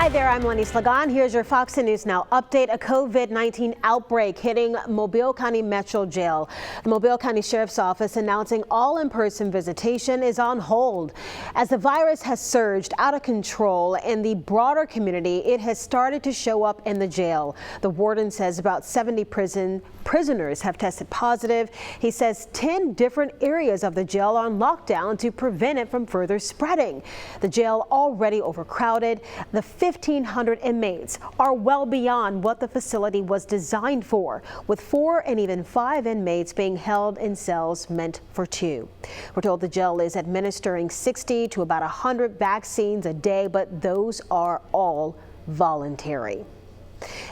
Hi there, I'm Lenny Slagan. Here's your Fox News Now update. A COVID-19 outbreak hitting Mobile County Metro Jail. The Mobile County Sheriff's Office announcing all in-person visitation is on hold. As the virus has surged out of control in the broader community, it has started to show up in the jail. The warden says about 70 prisoners have tested positive. He says 10 different areas of the jail are on lockdown to prevent it from further spreading. The jail already overcrowded. The 1,500 inmates are well beyond what the facility was designed for, with 4 and even 5 inmates being held in cells meant for 2. We're told the jail is administering 60 to about 100 vaccines a day, but those are all voluntary.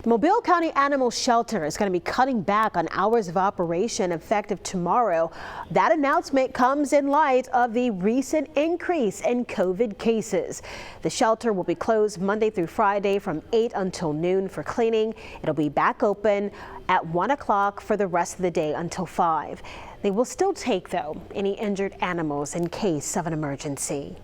The Mobile County Animal Shelter is going to be cutting back on hours of operation effective tomorrow. That announcement comes in light of the recent increase in COVID cases. The shelter will be closed Monday through Friday from 8 until noon for cleaning. It'll be back open at 1 o'clock for the rest of the day until 5. They will still take, though, any injured animals in case of an emergency.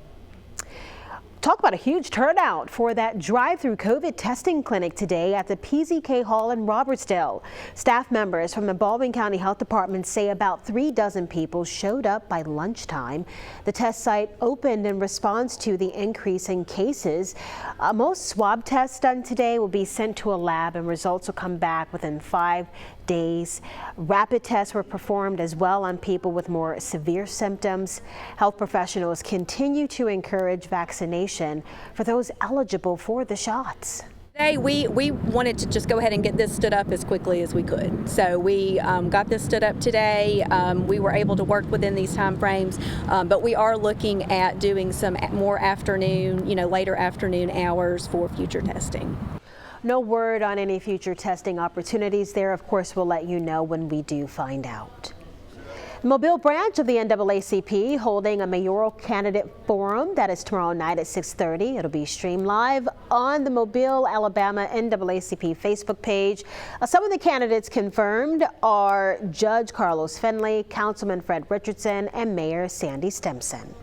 Talk about a huge turnout for that drive-through COVID testing clinic today at the PZK Hall in Robertsdale. Staff members from the Baldwin County Health Department say about 3 dozen people showed up by lunchtime. The test site opened in response to the increase in cases. Most swab tests done today will be sent to a lab and results will come back within 5 days. Rapid tests were performed as well on people with more severe symptoms. Health professionals continue to encourage vaccination for those eligible for the shots. Today we wanted to just go ahead and get this stood up as quickly as we could. So we got this stood up today. We were able to work within these time frames, but we are looking at doing some more afternoon, later afternoon hours for future testing. No word on any future testing opportunities there. Of course, we'll let you know when we do find out. The Mobile branch of the NAACP holding a mayoral candidate forum that is tomorrow night at 6:30. It'll be streamed live on the Mobile, Alabama NAACP Facebook page. Some of the candidates confirmed are Judge Carlos Finley, Councilman Fred Richardson, and Mayor Sandy Stimson.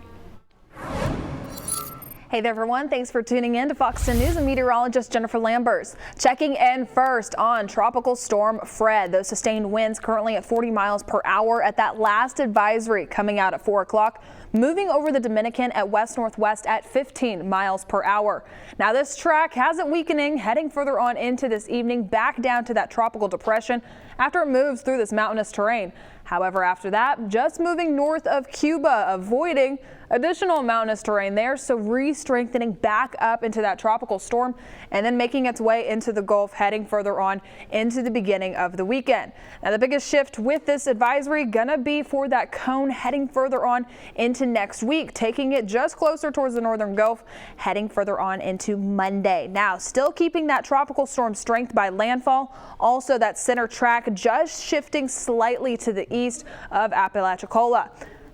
Hey there, everyone. Thanks for tuning in to Fox 10 News and meteorologist Jennifer Lambers. Checking in first on Tropical Storm Fred. Those sustained winds currently at 40 miles per hour at that last advisory coming out at 4 o'clock. Moving over the Dominican at west-northwest at 15 miles per hour. Now this track has it weakening, heading further on into this evening back down to that tropical depression after it moves through this mountainous terrain. However, after that, just moving north of Cuba, avoiding additional mountainous terrain there, so re-strengthening back up into that tropical storm and then making its way into the Gulf, heading further on into the beginning of the weekend. Now the biggest shift with this advisory gonna be for that cone heading further on into next week, taking it just closer towards the northern Gulf, heading further on into Monday. Now still keeping that tropical storm strength by landfall, also that center track just shifting slightly to the east of Apalachicola.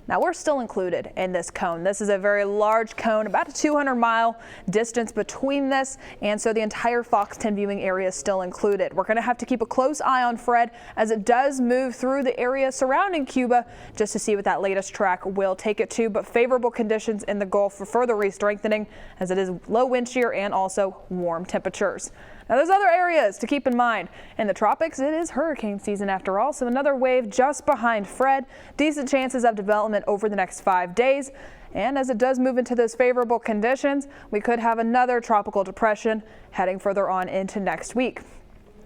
Now we're still included in this cone. This is a very large cone, about a 200-mile distance between this, and so the entire Fox 10 viewing area is still included. We're going to have to keep a close eye on Fred as it does move through the area surrounding Cuba just to see what that latest track will take it to, but favorable conditions in the Gulf for further re-strengthening as it is low wind shear and also warm temperatures. Now there's other areas to keep in mind. In the tropics, it is hurricane season after all, so another wave just behind Fred. Decent chances of development over the next 5 days. And as it does move into those favorable conditions, we could have another tropical depression heading further on into next week.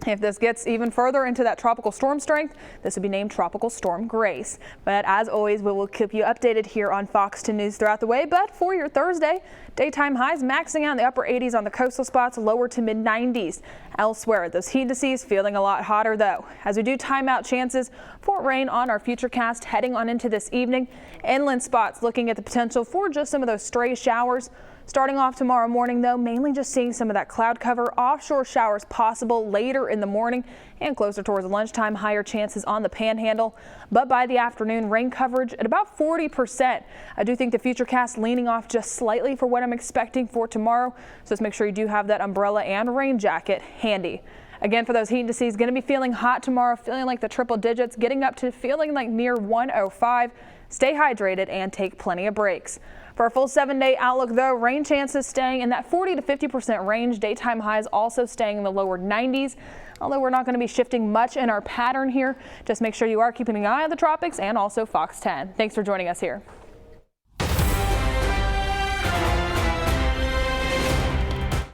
If this gets even further into that tropical storm strength, this would be named Tropical Storm Grace. But as always, we will keep you updated here on Fox 10 News throughout the way. But for your Thursday, daytime highs maxing out in the upper 80s on the coastal spots, lower to mid 90s. Elsewhere, those heat indices feeling a lot hotter though. As we do time out chances for rain on our futurecast heading on into this evening. Inland spots looking at the potential for just some of those stray showers. Starting off tomorrow morning, though, mainly just seeing some of that cloud cover, offshore showers possible later in the morning and closer towards lunchtime, higher chances on the panhandle. But by the afternoon, rain coverage at about 40%. I do think the futurecast leaning off just slightly for what I'm expecting for tomorrow. So just make sure you do have that umbrella and rain jacket handy. Again, for those heat indices, going to be feeling hot tomorrow, feeling like the triple digits, getting up to feeling like near 105. Stay hydrated and take plenty of breaks. For a full 7-day outlook, though, rain chances staying in that 40 to 50% range. Daytime highs also staying in the lower 90s. Although we're not going to be shifting much in our pattern here, just make sure you are keeping an eye on the tropics and also Fox 10. Thanks for joining us here.